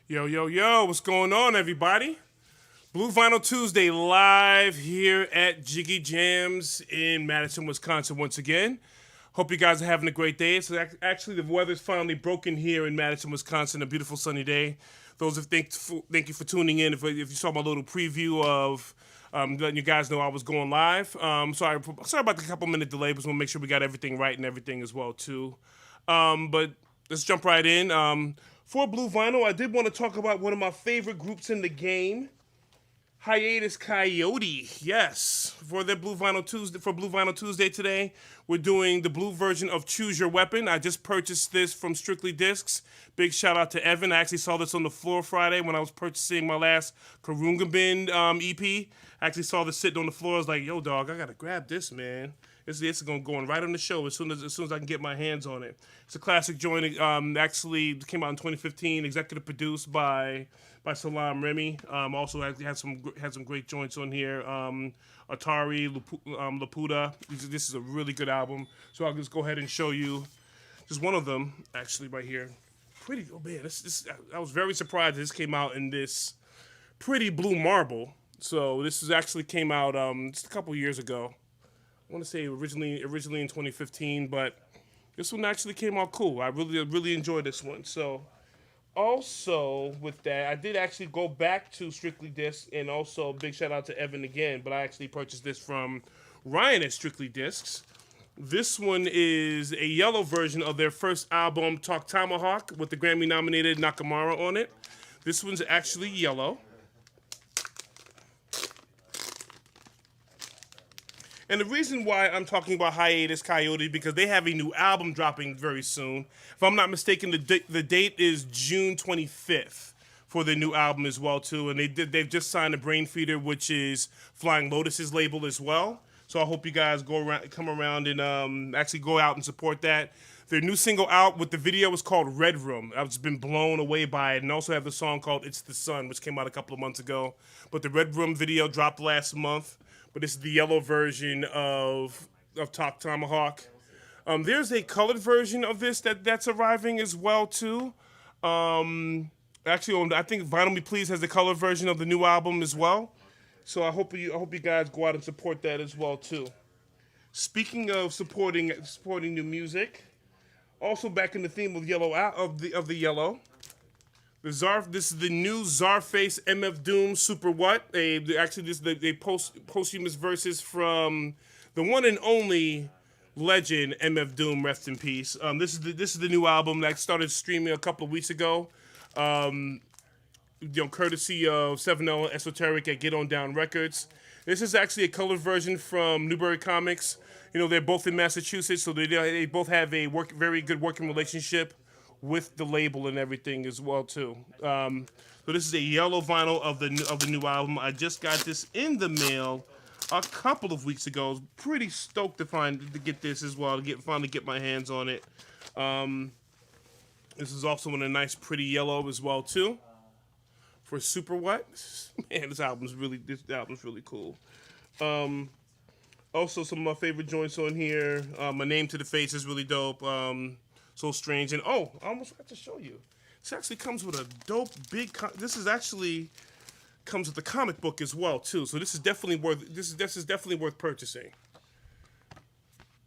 Yo, yo, yo, what's going on, everybody? Blue Vinyl Tuesday live here at JiggyJamz in Madison, Wisconsin once again. Hope you guys are having a great day. So actually, the weather's finally broken here in Madison, Wisconsin, a beautiful sunny day. Those of thank you for tuning in. If you saw my little preview of letting you guys know I was going live. Sorry about the couple-minute delay, but we'll make sure we got everything right and everything as well, too. But let's jump right in. For Blue Vinyl, I did want to talk about one of my favorite groups in the game, Hiatus Coyote. Yes, for Blue Vinyl Tuesday today, we're doing the blue version of Choose Your Weapon. I just purchased this from Strictly Discs. Big shout out to Evan. I actually saw this on the floor Friday when I was purchasing my last Karunga Bin EP. I actually saw this sitting on the floor. I was like, yo, dog, I gotta grab this, man. This is going right on the show as soon as I can get my hands on it. It's a classic joint. Actually came out in 2015. Executive produced by Salam Remy. Also had some great joints on here. Atari, Laputa. This is a really good album. So I'll just go ahead and show you just one of them actually right here. Pretty. Oh man, I was very surprised this came out in this pretty blue marble. So this actually came out just a couple years ago. I want to say originally in 2015, but this one actually came out cool. I really enjoyed this one. So also with that, I did actually go back to Strictly Discs, and also big shout out to Evan again, but I actually purchased this from Ryan at Strictly Discs. This one is a yellow version of their first album, Talk Tomahawk, with the Grammy-nominated Nakamura on it. This one's actually yellow. And the reason why I'm talking about Hiatus Coyote because they have a new album dropping very soon. If I'm not mistaken, the date is June 25th for their new album as well too. And they've just signed a Brain Feeder, which is Flying Lotus's label as well. So I hope you guys come around and actually go out and support that. Their new single out with the video is called Red Room. I've just been blown away by it, and also have the song called It's the Sun, which came out a couple of months ago. But the Red Room video dropped last month. But this is the yellow version of Talk Tomahawk. There's a colored version of this that's arriving as well too. Actually, I think Vinyl Me Please has the colored version of the new album as well. So I hope you guys go out and support that as well too. Speaking of supporting new music, also back in the theme of yellow of the yellow. This is the new Czarface MF Doom Super What. This is the posthumous verses from the one and only legend MF Doom, rest in peace. This is the new album that started streaming a couple of weeks ago. Courtesy of 7L Esoteric at Get On Down Records. This is actually a colored version from Newbury Comics. They're both in Massachusetts, so they both have a very good working relationship with the label and everything as well too. So this is a yellow vinyl of the new album. I just got this in the mail a couple of weeks ago. I was pretty stoked to get this as well, finally get my hands on it. This is also in a nice pretty yellow as well too. For Super What? Man, this album's really cool. Also some of my favorite joints on here. My Name to the Face is really dope. So Strange, and I almost forgot to show you. This actually comes with a dope big. This comes with the comic book as well too. So this is definitely worth purchasing.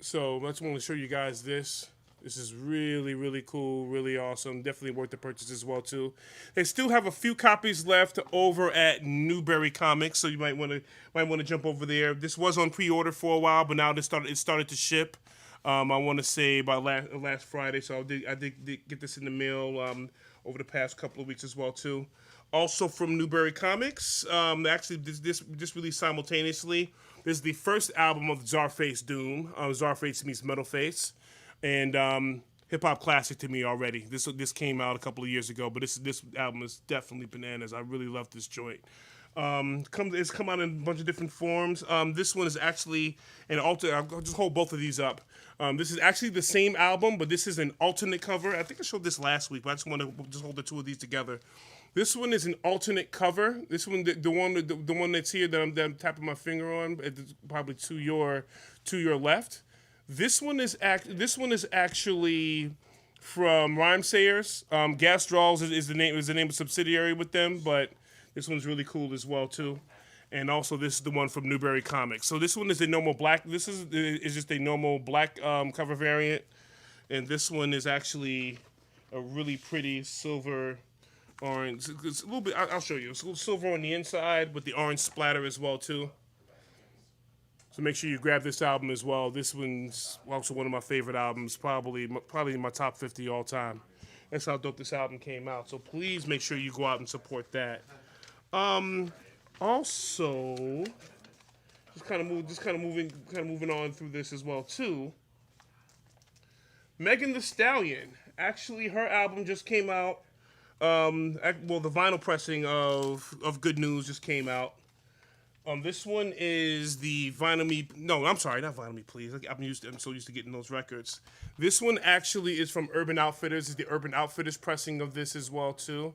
So I just want to show you guys this. This is really cool, really awesome. Definitely worth the purchase as well too. They still have a few copies left over at Newbury Comics, so you might want to jump over there. This was on pre-order for a while, but now it started to ship. I want to say about last Friday, so I did get this in the mail over the past couple of weeks as well too. Also from Newbury Comics, actually this released simultaneously. This is the first album of Czarface Doom. Czarface meets Metalface, and hip hop classic to me already. This came out a couple of years ago, but this album is definitely bananas. I really love this joint. It's come out in a bunch of different forms. This one is actually an alter. I'll just hold both of these up. This is actually the same album, but this is an alternate cover. I think I showed this last week, but I just want to just hold the two of these together. This one is an alternate cover. This one, the one that's here that I'm tapping my finger on, it's probably to your left. This one is actually from Rhymesayers. Gas Draws is the name of subsidiary with them, but this one's really cool as well too. And also this is the one from Newberry Comics. So this one is a normal black. This is just a normal black cover variant, and this one is actually a really pretty silver orange. It's a little bit. I'll show you. It's a little silver on the inside with the orange splatter as well too. So make sure you grab this album as well. This one's also one of my favorite albums, probably in my top 50 all time. That's how dope this album came out. So please make sure you go out and support that. Also, just kind of moving on through this as well too. Megan Thee Stallion, actually, her album just came out. The vinyl pressing of Good News just came out. This one is the Vinyl Me. No, I'm sorry, not Vinyl Me, please. I'm so used to getting those records. This one actually is from Urban Outfitters. It's the Urban Outfitters pressing of this as well too.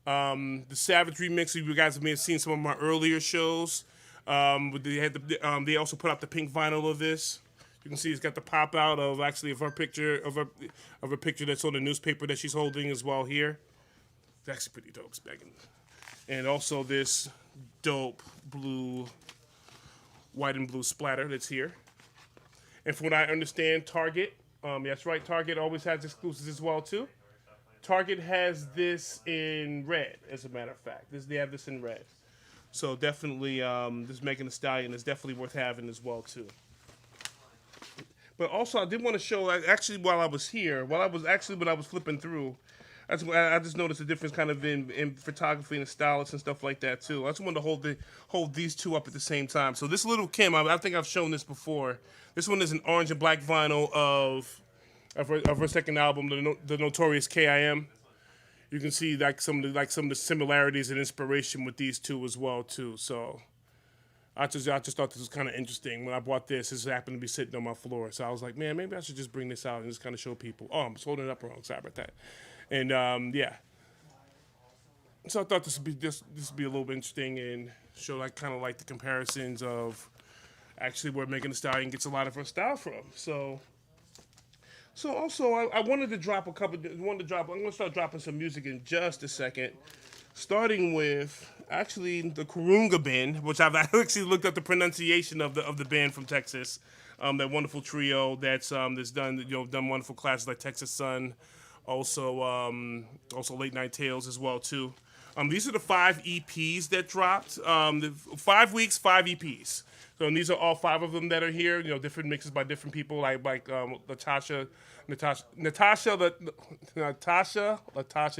The Savage remix. You guys may have seen some of my earlier shows. They also put out the pink vinyl of this. You can see it's got the pop out of her picture of a picture that's on the newspaper that she's holding as well here. It's actually pretty dope, Megan. And also this dope white and blue splatter that's here. And from what I understand, Target, that's right, Target always has exclusives as well too. Target has this in red, as a matter of fact. They have this in red. So definitely, this Megan Thee Stallion is definitely worth having as well too. But also, I did want to show, actually, when I was flipping through, I just noticed a difference kind of in photography and stylists and stuff like that too. I just wanted to hold these two up at the same time. So this Little Kim, I think I've shown this before. This one is an orange and black vinyl of her second album, the Notorious K.I.M. You can see some of the similarities and inspiration with these two as well too. So I just thought this was kind of interesting. When I bought this happened to be sitting on my floor. So I was like, man, maybe I should just bring this out and just kind of show people. Oh, I'm just holding it up wrong. Sorry about that. And yeah, so I thought this would be a little bit interesting and show kind of the comparisons of actually where Megan Thee Stallion gets a lot of her style from. So also I wanted to drop I'm going to start dropping some music in just a second, starting with actually the Kurunga Band, which I've actually looked up the pronunciation of the band from Texas, that wonderful trio that's done wonderful classes like Texas Sun. Also Late Night Tales as well too. These are the 5 EPs that dropped. 5 weeks, 5 EPs. So these are all 5 of them that are here. Different mixes by different people, like Latasha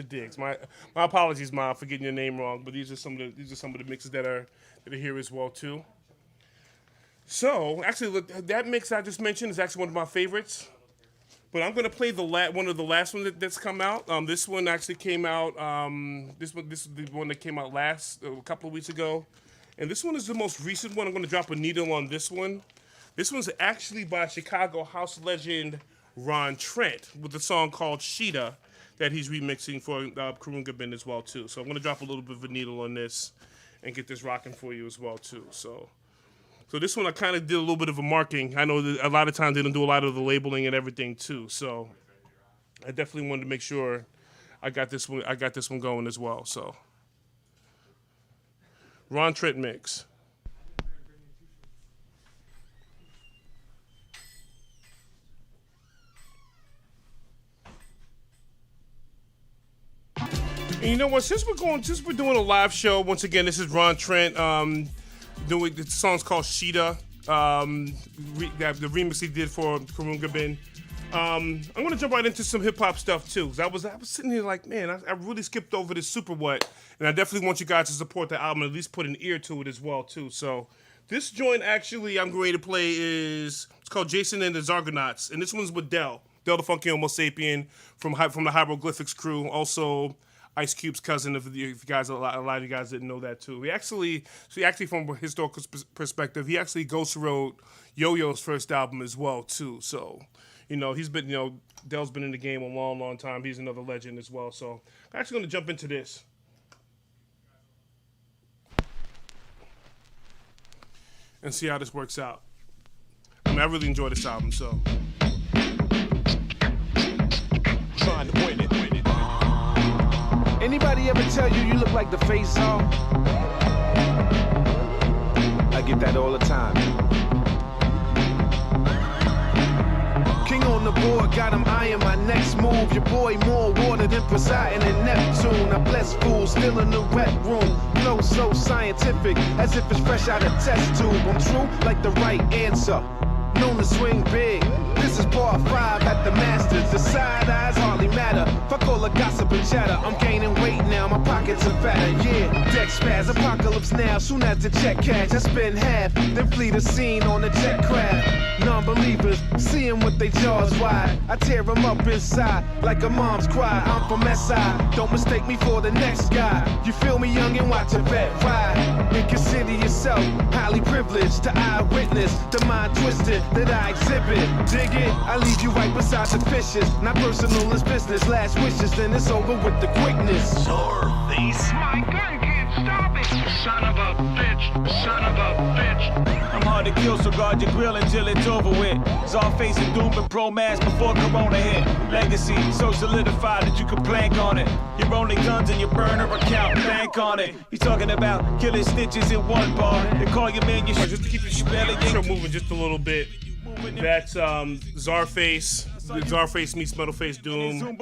Diggs. My apologies, Ma, for getting your name wrong. But these are some of the mixes that are here as well too. So actually, look, that mix I just mentioned is actually one of my favorites. But I'm going to play one of the last ones that's come out. This one actually came out. This is the one that came out a couple of weeks ago, and this one is the most recent one. I'm going to drop a needle on this one. This one's actually by Chicago house legend Ron Trent with a song called Sheeta that he's remixing for Kurunga Band as well too. So I'm going to drop a little bit of a needle on this and get this rocking for you as well too. So this one I kind of did a little bit of a marking. I know that a lot of times they don't do a lot of the labeling and everything too. So I definitely wanted to make sure I got this one going as well. So Ron Trent mix. And you know what? Since we're doing a live show once again, this is Ron Trent. The song's called Sheeta. The remix he did for Kurunga Band. I'm gonna jump right into some hip hop stuff too. 'Cause I was sitting here like, man, I really skipped over this Super What, and I definitely want you guys to support the album and at least put an ear to it as well too. So this joint actually I'm going to play it's called Jason and the Zargonauts, and this one's with Del the Funky Homo Sapien from the Hieroglyphics crew. Also Ice Cube's cousin. If you guys, a lot of you guys didn't know that too. He actually, from a historical perspective, he actually ghost wrote Yo-Yo's first album as well too. So, he's been, Dell's been in the game a long, long time. He's another legend as well. So, I'm actually going to jump into this. And see how this works out. I mean, I really enjoy this album, so. Trying to win it. Anybody ever tell you look like the face off? I get that all the time. King on the board, got him eyeing my next move. Your boy more water than Poseidon and Neptune. I bless fools, still in the rec room. Flow so scientific, as if it's fresh out of test tube. I'm true like the right answer. Known to swing big. This is part 5 at the Masters. The side eyes hardly matter. Fuck all the gossip and chatter. I'm gaining weight now, my pockets are fatter. Yeah, deck spaz, apocalypse now. Soon as the check cash, I spend half, then flee the scene on the jet craft. Non-believers, seeing with they jaws wide. I tear them up inside, like a mom's cry. I'm from SI, don't mistake me for the next guy. You feel me, young, and watch a vet ride. And consider yourself highly privileged to eyewitness the mind twisted that I exhibit. Dig it, I leave you right beside the fishes. Not personal, it's business. Last wishes, then it's over with the quickness. Face. My gun can't stop it. Son of a bitch. Son of a bitch. I'm hard to kill, so guard your grill until it's over with. Czarface and Doom and Pro Mass before Corona hit. Legacy so solidified that you can plank on it. Your only guns in your burner account, bank on it. He's talking about killing stitches in one bar. They call your man your just to keep the show moving just a little bit. That's Czarface. Czarface meets Metalface Doom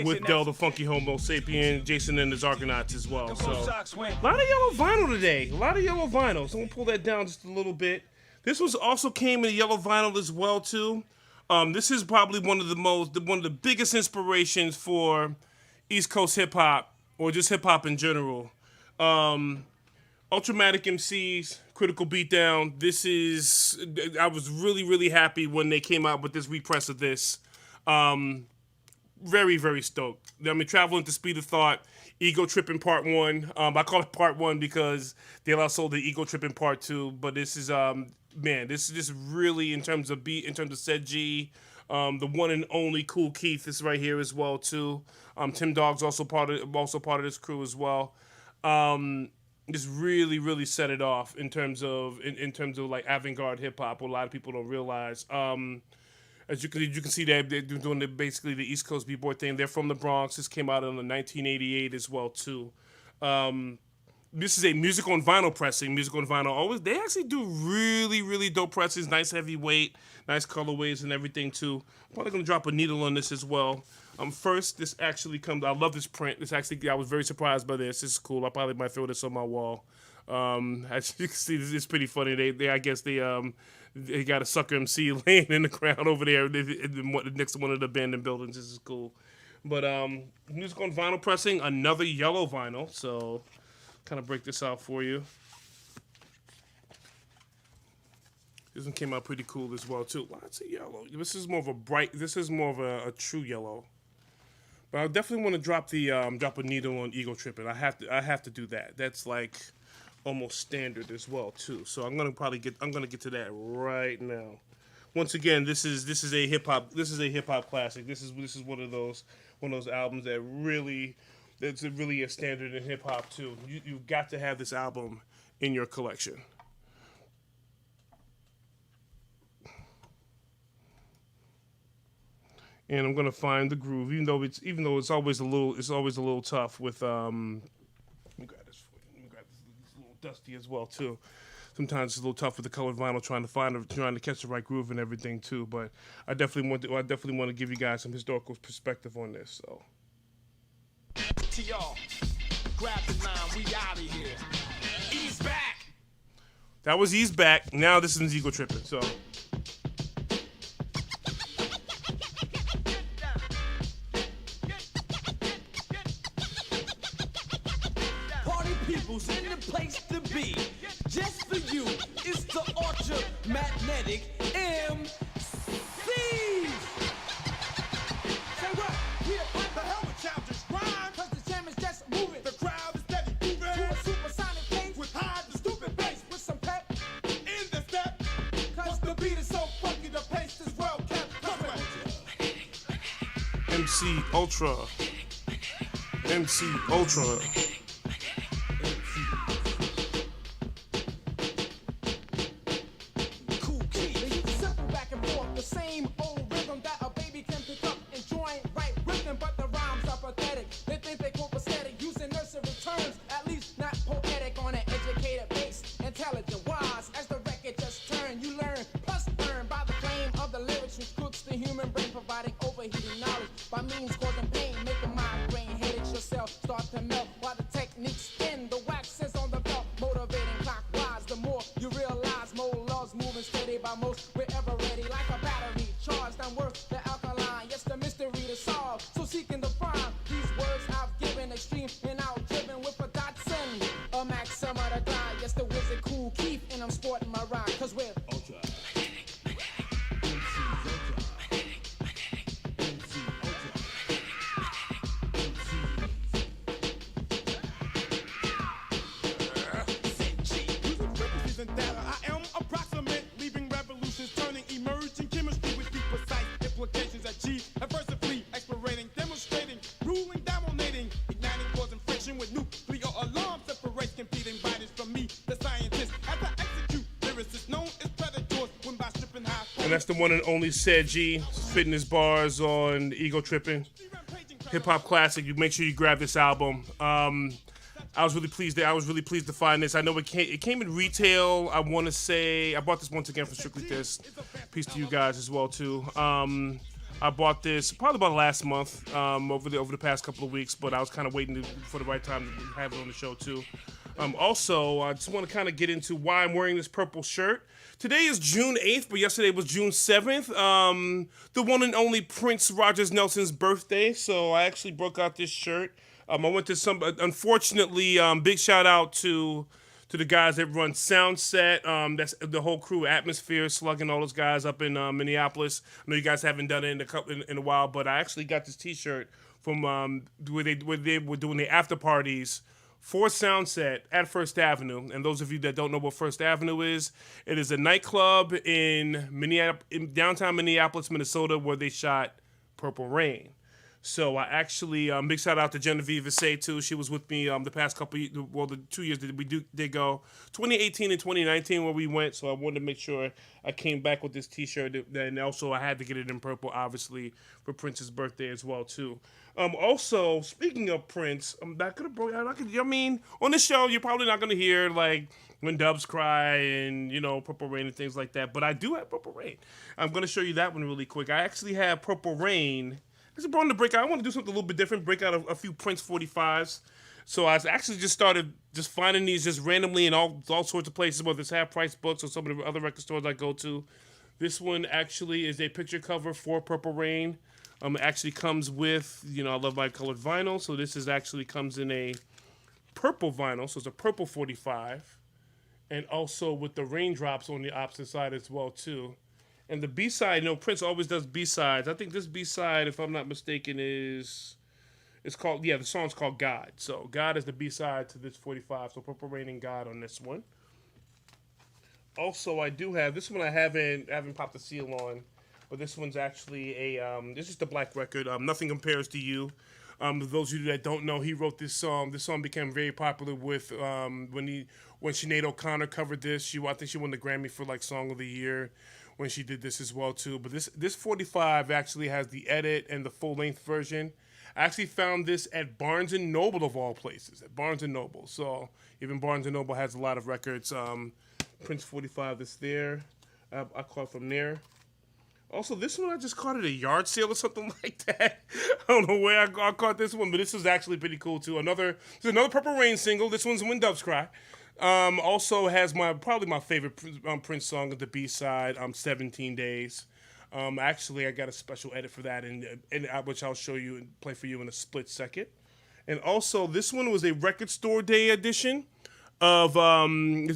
with Del the Funky Homo Sapien, Jason and the Argonauts as well. So, a lot of yellow vinyl today. A lot of yellow vinyl. So I'm gonna pull that down just a little bit. This was also came in yellow vinyl as well too. This is probably one of the biggest inspirations for East Coast hip hop or just hip hop in general. Ultramatic MCs, Critical Beatdown. I was really, really happy when they came out with this repress of this. Very, very stoked. I mean, Traveling at the Speed of Thought, Ego Tripping Part 1. I call it Part 1 because they also the Ego Tripping Part 2. But this is, this is just really, in terms of beat, in terms of Said G, the one and only Kool Keith is right here as well, too. Tim Dogg's also part of this crew as well. Just really, really set it off in terms of like avant-garde hip hop. What a lot of people don't realize. As you can see, they're doing basically the East Coast b-boy thing. They're from the Bronx. This came out in 1988 as well too. This is a music on vinyl pressing. Music on vinyl they actually do really, really dope presses. Nice heavyweight, nice colorways and everything too. I'm probably gonna drop a needle on this as well. First, this actually comes. I love this print. I was very surprised by this. This is cool. I probably might throw this on my wall. As you can see, this is pretty funny. I guess they got a sucker MC laying in the ground over there next to one of the abandoned buildings. This is cool. But music on vinyl pressing, another yellow vinyl. So, kind of break this out for you. This one came out pretty cool as well too. Lots of yellow. This is more of a true yellow. But I definitely want to drop a needle on Ego Trippin'. I have to do that. That's like almost standard as well too. So I'm gonna get to that right now. Once again, this is a hip hop classic. This is one of those albums that's really a standard in hip hop too. You've got to have this album in your collection. And I'm gonna find the groove, even though it's always a little tough with let me grab this it's a little dusty as well too. Sometimes it's a little tough with the colored vinyl trying to catch the right groove and everything too. But I definitely want to give you guys some historical perspective on this. So. To y'all, grab the 9, we out of here. Ease back. That was Ease Back. Now this is Ego Trippin'. So. People's in the place to be. Just for you, it's the Ultra Magnetic MC. Say what? We the hell with childish rhyme. Cause the jam is just MC Ultra. MC Ultra. Cool key. They use simple back and forth, the same old rhythm that a baby can pick up and join right with them, but the rhymes are pathetic. They think they quote aesthetic, using nursery terms, at least not poetic on an educated base. Intelligent, wise, as the record just turned, you learn, plus burn by the flame of the lyrics which cooks the human brain, providing overheating knowledge by means causing pain, making migraine headaches yourself start to melt while the techniques spin. The wax is on the belt, motivating clockwise. The more you realize, more love's moving steady by most. We're ever ready, like a battery charged. I'm worth the alkaline, yes, the mystery to solve. So seeking to find these words I've given, extreme and out driven with a Datsun, a maxima to glide. Yes, the wizard Cool Keith, and I'm sporting my rhyme, cause we're ultra. I am approximate, leaving revolutions, turning emerging chemistry with deep precise implications. Achieve adversity, explorating, demonstrating, ruling, dominating, igniting, causing friction with nuclear alarm, separate competing bodies from me, the scientist. As I execute, lyricists known as predators, when by stripping high. And that's the one and only Said G, spitting his bars on Ego Trippin'. Hip hop classic. You make sure you grab this album. I was really pleased to find this. I know it came in retail. I want to say I bought this once again for Strictly This. Peace to you guys as well too. I bought this probably about last month, over the past couple of weeks, but I was kind of waiting for the right time to have it on the show too. Also, I just want to kind of get into why I'm wearing this purple shirt. Today is June 8th, but yesterday was June 7th, the one and only Prince Rogers Nelson's birthday, so I actually broke out this shirt. I went to unfortunately, big shout out to the guys that run Soundset. That's the whole crew, Atmosphere, Slugging, all those guys up in Minneapolis. I know you guys haven't done it in a while, but I actually got this T-shirt from where they were doing the after parties for Soundset at First Avenue. And those of you that don't know what First Avenue is, it is a nightclub in downtown Minneapolis, Minnesota, where they shot Purple Rain. So I actually, big shout out to Genevieve Say too. She was with me the past couple, the 2 years that we did go, 2018 and 2019 where we went. So I wanted to make sure I came back with this T-shirt. And also I had to get it in purple, obviously, for Prince's birthday as well too. Also, speaking of Prince, on this show you're probably not gonna hear like When Doves Cry and Purple Rain and things like that. But I do have Purple Rain. I'm gonna show you that one really quick. I actually have Purple Rain. This is brought to break out. I want to do something a little bit different, break out a few Prince 45s. So I actually just started just finding these just randomly in all sorts of places, whether it's half-price books or some of the other record stores I go to. This one actually is a picture cover for Purple Rain. It actually comes with, I love my colored vinyl, so this is actually comes in a purple vinyl, so it's a purple 45, and also with the raindrops on the opposite side as well too. And the B-side, Prince always does B-sides. I think this B-side, if I'm not mistaken, it's called, the song's called God. So God is the B-side to this 45. So Purple Rain and God on this one. Also, I do have, this one I haven't popped the seal on, but this one's actually this is the Black record, Nothing Compares to You. Those of you that don't know, he wrote this song. This song became very popular with, when Sinead O'Connor covered this. I think she won the Grammy for like Song of the Year when she did this as well too. But this 45 actually has the edit and the full-length version. I actually found this at Barnes & Noble of all places, at Barnes & Noble. So even Barnes & Noble has a lot of records. Prince 45 is there. I caught from there. Also, this one I just caught at a yard sale or something like that. I don't know where I caught this one, but this is actually pretty cool too. Another Purple Rain single. This one's When Doves Cry. Also has probably my favorite Prince song at the B-side, 17 Days. Actually, I got a special edit for that, which I'll show you and play for you in a split second. And also, this one was a Record Store Day edition of, obviously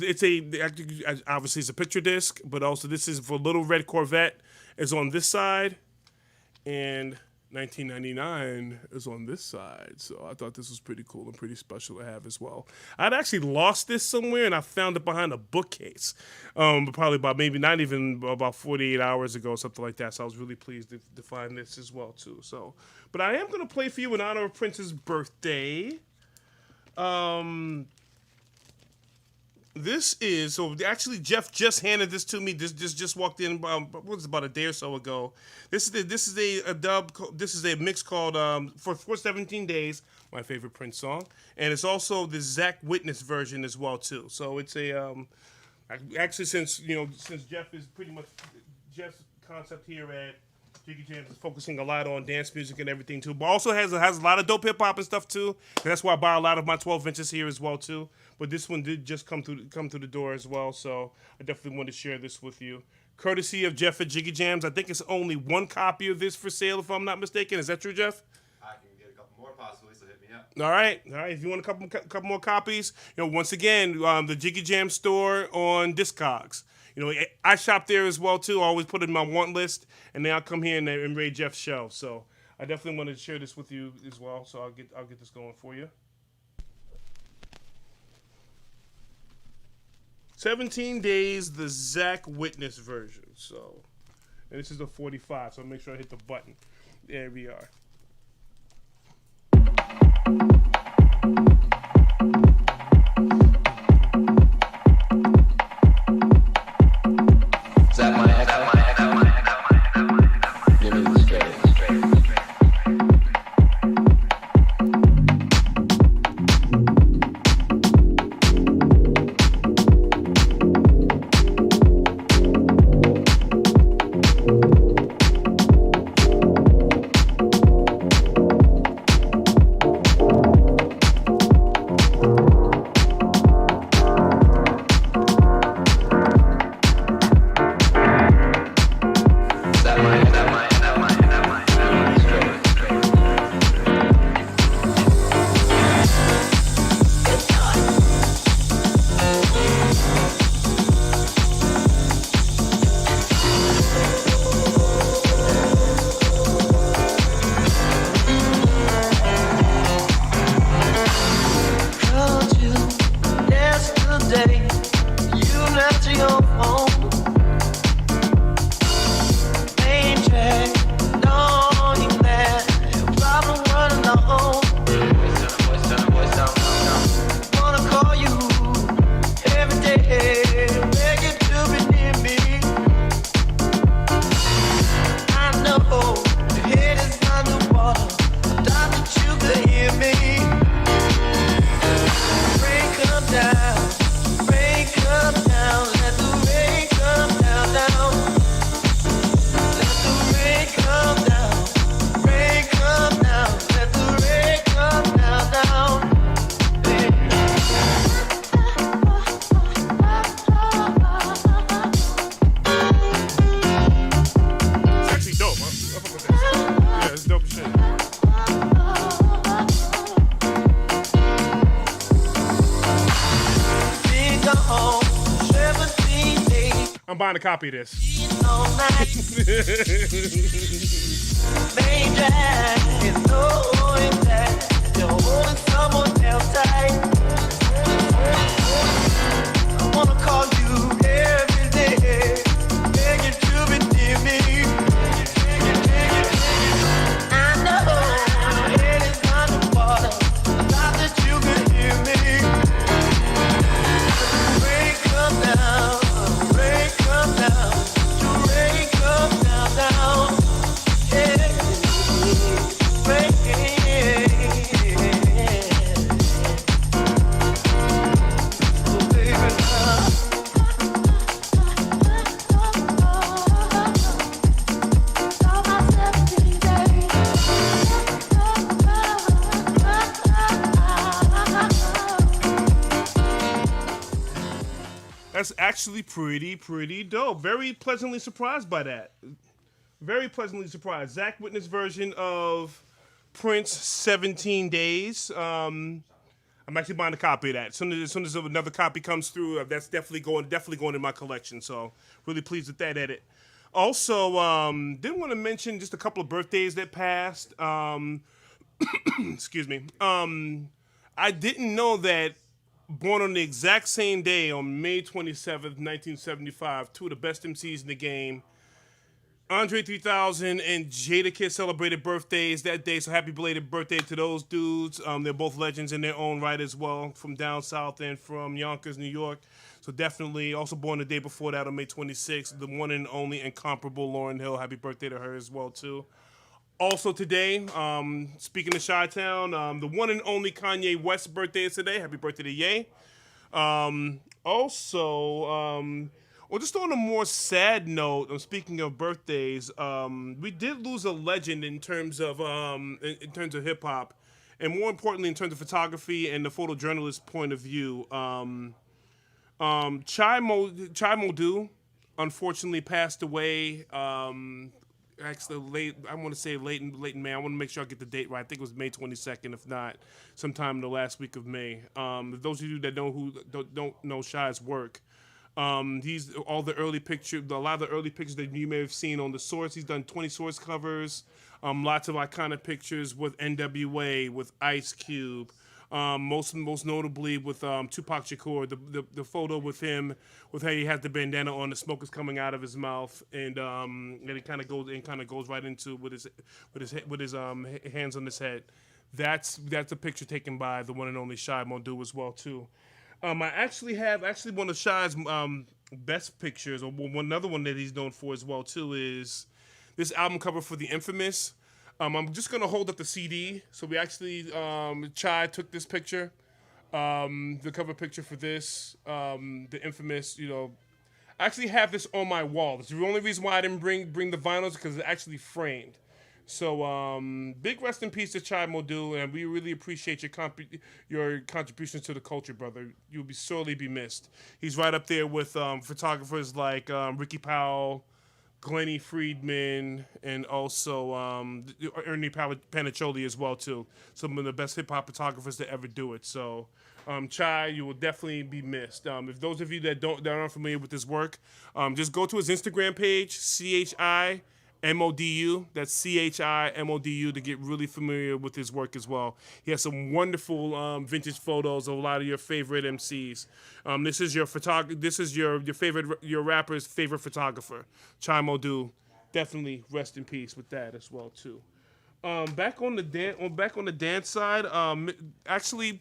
it's a picture disc, but also this is for Little Red Corvette is on this side, and 1999 is on this side, so I thought this was pretty cool and pretty special to have as well. I'd actually lost this somewhere, and I found it behind a bookcase, but probably about maybe not even about 48 hours ago, something like that. So I was really pleased to find this as well too. So, but I am going to play for you in honor of Prince's birthday. This is so actually Jeff just handed this to me. Just walked in. What was it, about a day or so ago? This is a dub. This is a mix called for 17 Days. My favorite Prince song, and it's also the Zach Witness version as well too. So it's a actually since Jeff is pretty much Jeff's concept here at JiggyJamz is focusing a lot on dance music and everything too, but also has a lot of dope hip hop and stuff too. And that's why I buy a lot of my 12 inches here as well too. But this one did just come through the door as well, so I definitely want to share this with you, courtesy of Jeff at JiggyJamz. I think it's only one copy of this for sale, if I'm not mistaken. Is that true, Jeff? I can get a couple more possibly, so hit me up. All right. If you want a couple more copies, once again, the JiggyJamz store on Discogs. I shop there as well too. I always put it in my want list, and then I'll come here and raid Jeff's show. So I definitely wanted to share this with you as well. So I'll get this going for you. 17 Days, the Zach Witness version. So, and this is a 45. So I'll make sure I hit the button. There we are. Is that my echo? Give me the straight. Buying a copy of this. That's actually pretty dope. Very pleasantly surprised by that. Very pleasantly surprised. Zach Witness version of Prince 17 Days. I'm actually buying a copy of that. As soon as another copy comes through, that's definitely going in my collection. So really pleased with that edit. Also, didn't want to mention just a couple of birthdays that passed. Excuse me. I didn't know that born on the exact same day, on May 27th, 1975, two of the best MCs in the game, Andre 3000 and Jadakiss, celebrated birthdays that day. So happy belated birthday to those dudes. They're both legends in their own right as well, from down south and from Yonkers, New York. So definitely, also born the day before that on May 26th, the one and only incomparable Lauryn Hill. Happy birthday to her as well too. Also today, speaking of Chi-Town, the one and only Kanye West's birthday is today. Happy birthday to Ye. Well, just on a more sad note, speaking of birthdays, we did lose a legend in terms of hip hop, and more importantly, in terms of photography and the photojournalist point of view. Chai Modu unfortunately passed away. Actually, late. I want to say late in May. I want to make sure I get the date right. I think it was May 22nd, if not sometime in the last week of May. Those of you that don't know Shai's work, he's all the early picture, a lot of the early pictures that you may have seen on the Source. He's done 20 Source covers, lots of iconic pictures with NWA, with Ice Cube. Most notably with Tupac Shakur, the photo with him, with how he has the bandana on, the smoke is coming out of his mouth, and it kind of goes right into with his hands on his head. That's a picture taken by the one and only Shai Modu as well too. I actually one of Shai's best pictures, or another one that he's known for as well too, is this album cover for The Infamous. I'm just gonna hold up the CD. So we actually, Chai took this picture, the cover picture for this, The Infamous. I actually have this on my wall. It's the only reason why I didn't bring the vinyls, because it's actually framed. So big rest in peace to Chai Modu, and we really appreciate your contributions to the culture, brother. You'll be sorely be missed. He's right up there with photographers like Ricky Powell, Glennie Friedman, and also Ernie Paniccioli as well too. Some of the best hip hop photographers to ever do it. So, Chai, you will definitely be missed. If those of you that aren't familiar with his work, just go to his Instagram page, CHIMODU. That's CHIMODU, to get really familiar with his work as well. He has some wonderful vintage photos of a lot of your favorite MCs. This is your favorite, your rapper's favorite photographer, Chai Modu. Definitely rest in peace with that as well too. Back on the dance side, actually,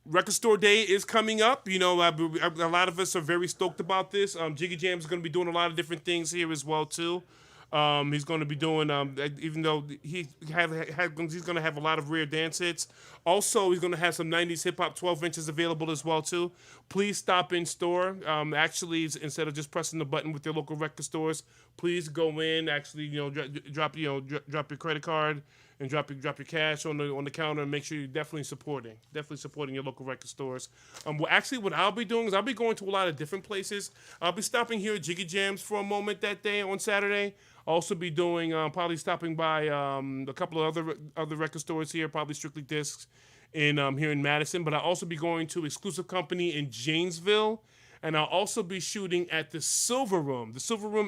Record Store Day is coming up. A lot of us are very stoked about this. JiggyJamz is going to be doing a lot of different things here as well too. He's going to be doing, even though he's going to have a lot of rare dance hits. Also, he's going to have some 90s hip-hop 12 inches available as well, too. Please stop in store. Actually, instead of just pressing the button with your local record stores, please go in, actually, drop your credit card and drop your cash on the counter, and make sure you're definitely supporting your local record stores. What I'll be doing is I'll be going to a lot of different places. I'll be stopping here at JiggyJamz for a moment that day on Saturday. I'll also be doing probably stopping by a couple of other record stores here, probably Strictly Discs here in Madison. But I'll also be going to Exclusive Company in Janesville, and I'll also be shooting at the Silver Room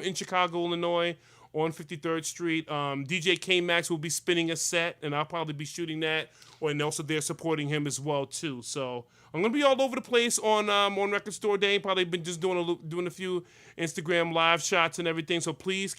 in Chicago, Illinois, on 53rd Street. DJ K-Max will be spinning a set, and I'll probably be shooting that, and also they're supporting him as well too. So I'm gonna be all over the place on Record Store Day. Probably been just doing a few Instagram live shots and everything. So please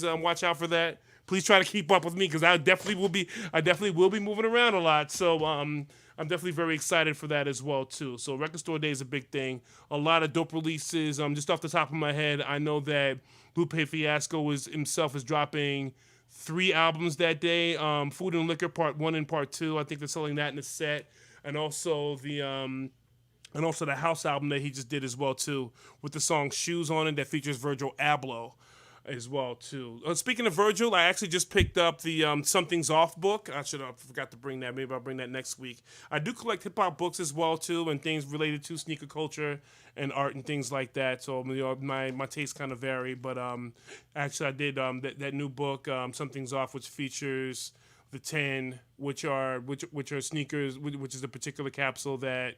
watch out for that. Please try to keep up with me, because I definitely will be moving around a lot. So I'm definitely very excited for that as well too. So Record Store Day is a big thing. A lot of dope releases. Just off the top of my head, I know that Lupe Fiasco himself is dropping 3 albums that day. Food and Liquor Part 1 and Part 2. I think they're selling that in a set. And also the house album that he just did as well too, with the song Shoes on it that features Virgil Abloh as well too. Speaking of Virgil, I actually just picked up the Something's Off book. I forgot to bring that. Maybe I'll bring that next week. I do collect hip hop books as well too, and things related to sneaker culture and art and things like that. So my tastes kind of vary. But actually, I did that new book, Something's Off, which features the 10, which are sneakers, which is a particular capsule that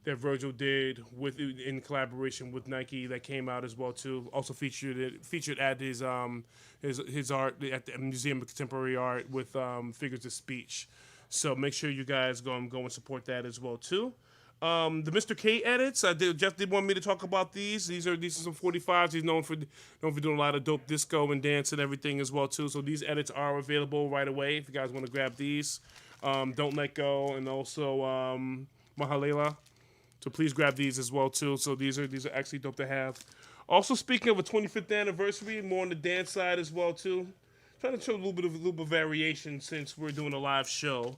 that Virgil did in collaboration with Nike that came out as well too. Also featured at his art at the Museum of Contemporary Art with figures of speech. So make sure you guys go and support that as well too. The Mr. K edits. Jeff did want me to talk about these. These are some 45s. He's known for doing a lot of dope disco and dance and everything as well too. So these edits are available right away if you guys want to grab these. Don't Let Go and also Mahalela. So please grab these as well too. So these are actually dope to have. Also speaking of a 25th anniversary, more on the dance side as well too. Trying to show a little bit of variation since we're doing a live show.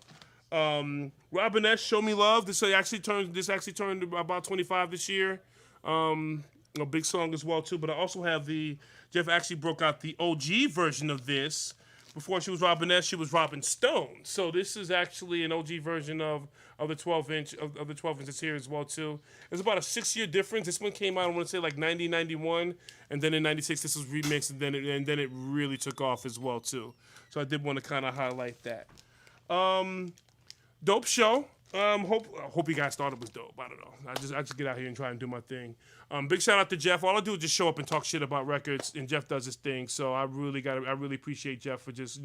Robin S. Show Me Love. This actually turned about 25 this year. A big song as well too. But I also have Jeff actually broke out the OG version of this. Before she was Robin S., she was Robin Stone. So this is actually an OG version of the 12-inch of the 12 inches here as well too. It's about a 6-year difference. This one came out, I want to say like 90, 91, and then in 96 this was remixed, and then it really took off as well too. So I did want to kind of highlight that. Dope show. Hope you guys thought it was dope. I don't know. I just get out here and try and do my thing. Big shout out to Jeff. All I do is just show up and talk shit about records, and Jeff does his thing. So I really appreciate Jeff for just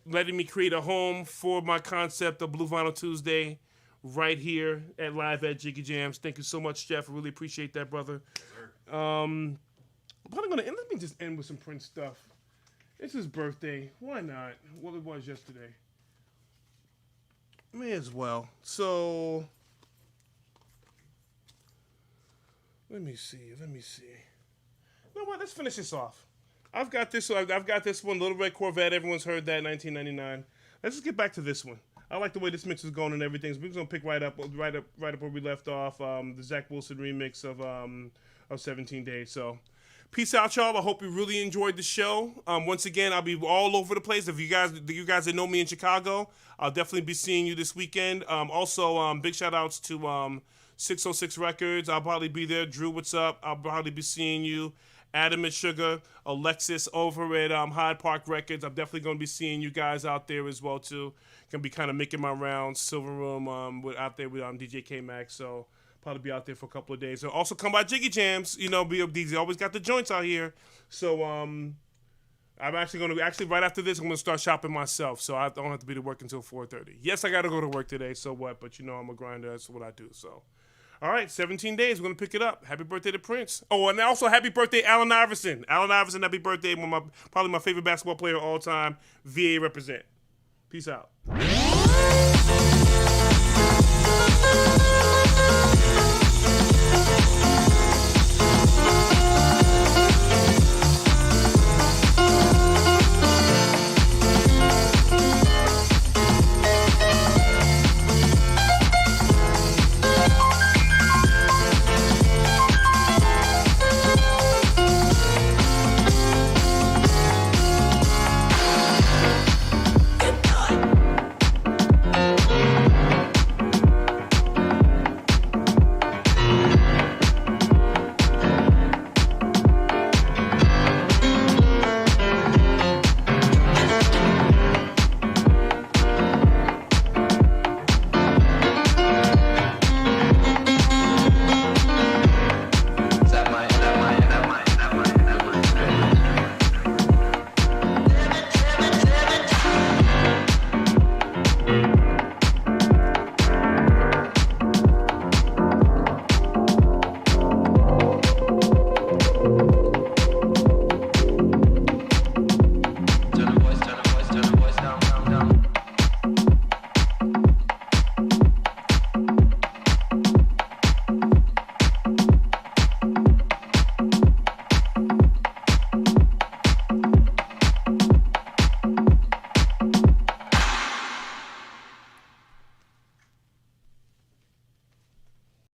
letting me create a home for my concept of Blue Vinyl Tuesday right here live at JiggyJamz. Thank you so much, Jeff. I really appreciate that, brother. Let me just end with some Prince stuff. It's his birthday. Why not? Well, it was yesterday. May as well. So let me see. You know what? Let's finish this off. I've got this one, Little Red Corvette. Everyone's heard that, 1999. Let's just get back to this one. I like the way this mix is going and everything. So we're gonna pick right up where we left off. The Zach Wilson remix of 17 Days. So peace out, y'all. I hope you really enjoyed the show. Once again, I'll be all over the place. If you guys that know me in Chicago, I'll definitely be seeing you this weekend. Also, big shout outs to 606 Records. I'll probably be there. Drew, what's up? I'll probably be seeing you. Adam and Sugar, Alexis over at Hyde Park Records. I'm definitely going to be seeing you guys out there as well too. Gonna be kind of making my rounds. Silver Room out there with DJ K-Max. So probably be out there for a couple of days. So also come by JiggyJamz. BODZ always got the joints out here. So I'm actually right after this, I'm gonna start shopping myself. So I don't have to be to work until 4:30. Yes, I gotta go to work today. So what? But I'm a grinder. That's what I do. So. All right, 17 days. We're going to pick it up. Happy birthday to Prince. Oh, and also happy birthday, Allen Iverson. Allen Iverson, happy birthday. Probably my favorite basketball player of all time. VA represent. Peace out.